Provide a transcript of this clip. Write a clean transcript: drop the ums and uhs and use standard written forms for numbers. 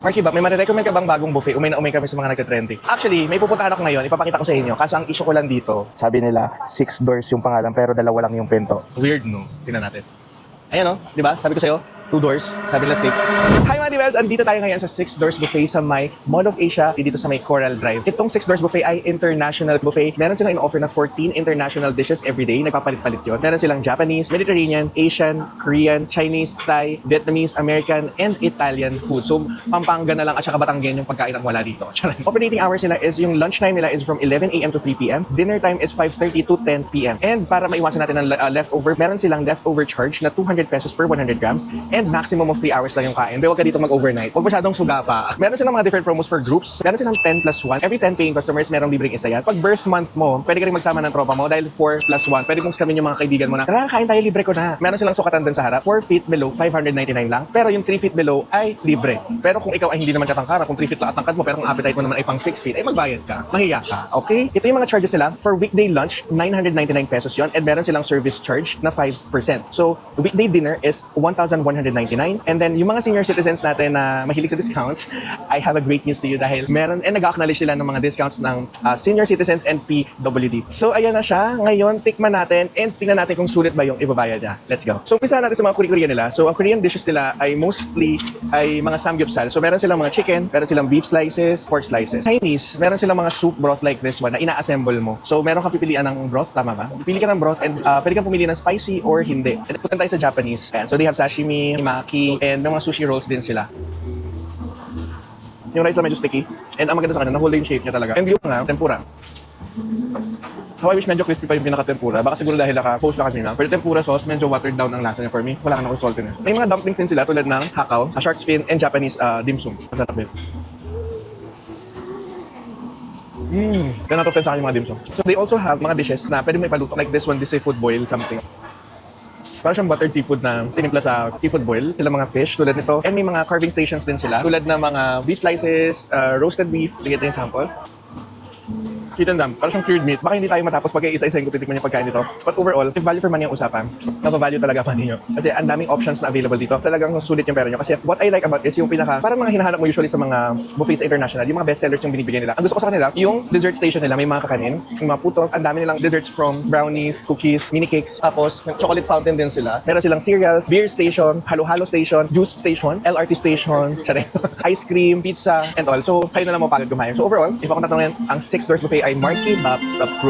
Marky ba, may marirecommend ka bang bagong buffet? Umay na umay kami sa mga nagka-trending. Actually, may pupuntahan ako ngayon, ipapakita ko sa inyo. Kaso ang issue ko lang dito, sabi nila, 6 doors yung pangalan pero dalawa lang yung pinto. Weird, no? Tingnan natin. Ayan, no? Di ba? Sabi ko sa'yo, 2 doors, sabi nila 6. Hi mga Divels! Andito tayo ngayon sa 6 Doors Buffet sa may Mall of Asia, dito sa may Coral Drive. Itong 6 Doors Buffet ay international buffet. Meron silang in-offer na 14 international dishes everyday. Nagpapalit-palit yun. Meron silang Japanese, Mediterranean, Asian, Korean, Chinese, Thai, Vietnamese, American, and Italian food. So, Pampanga na lang at saka Batanggen yung pagkain ang wala dito. Operating hours nila is yung lunch time nila is from 11 a.m. to 3 p.m. Dinner time is 5:30 to 10 p.m. And para maiwasan natin ang leftover, meron silang leftover charge na 200 pesos per 100 grams and maximum of 3 hours lang yung kain. Pero huwag ka dito mag-overnight. Huwag masyadong suga pa. Meron silang mga different promos for groups. Meron silang 10 plus 1. Every 10 paying customers, merong libreng isa yan. Pag birth month mo, pwede ka rin magsama ng tropa mo dahil 4 plus 1. Pwede mong scamin yung mga kaibigan mo na, tara, kain tayo, libre ko na. Meron silang sukatan din sa harap. 4 feet below, 599 lang. Pero yung 3 feet below ay libre. Pero kung ikaw ay hindi naman katangkara, kung 3 feet lang at tangkad mo, pero kung appetite mo naman ay pang 6 feet, ay magbayad ka. Mahiya ka. Okay? Ito yung mga charges nila. For weekday lunch, 999 pesos yon, and meron silang service charge na 5%. So, weekday dinner is 1,199. And then, yung mga senior citizens natin na mahilig sa discounts, I have a great news to you dahil meron, and nag-acknowledge sila ng mga discounts ng senior citizens and PWD. So, ayan na siya. Ngayon, tikman natin and tingnan natin kung sulit ba yung ibabayad niya. Let's go. So, umpisa natin sa mga Korean nila. So, ang Korean dishes nila ay mostly ay mga samgyeopsal. So, meron silang mga chicken, meron silang beef slices, pork slices. Chinese, meron silang mga soup broth like this one na ina-assemble mo. So, meron kang pipilian ng broth, tama ba? Pili ka ng broth and pwede kang pumili ng spicy or hindi. And punta tayo sa Japanese. And so, they have sashimi, maki, and may mga sushi rolls din sila. Yung rice lang medyo sticky. And ang maganda sa kanya, na-hold yung shape niya talaga. And yung nga, tempura. How I wish medyo crispy pa yung pinaka-tempura. Baka siguro dahil naka-post na kasi lang. Pero tempura sauce, medyo watered down ang lasa niya for me. Wala ka na saltiness. May mga dumplings din sila tulad ng hakaw, shark's fin, and Japanese dim sum. Masarap din. Kaya natofend sa akin yung mga dim sum. So they also have mga dishes na pwede mo ipaluto. Like this one, this is food boil something. Parang siyang buttered seafood na tinimpla sa seafood boil. Sila mga fish tulad nito. And may mga carving stations din sila. Tulad ng mga beef slices, roasted beef. Ligyan natin yung sample. Chicken dam, parang siyang cured meat. Baka hindi tayo matapos pag isa-isahin ko titikman yung pagkain nito. But overall, if value for money ang usapan, napa-value talaga money nyo. Kasi ang daming options na available dito. Talagang sulit yung pera nyo. Kasi what I like about is yung pinaka, parang mga hinahanap mo usually sa mga buffets international, yung mga best sellers yung binibigyan nila. Ang gusto ko sa kanila, yung dessert station nila, may mga kakanin, yung mga puto, ang dami nilang desserts from brownies, cookies, mini cakes, tapos may chocolate fountain din sila. Meron silang cereals, beer station, halo-halo station, juice station, LRT station, ice cream, pizza, and all. So, kayo na lang mapagod kumain. So overall, if ako tatanungin, ang 6 Doors Buffet ay Marky Bap approved.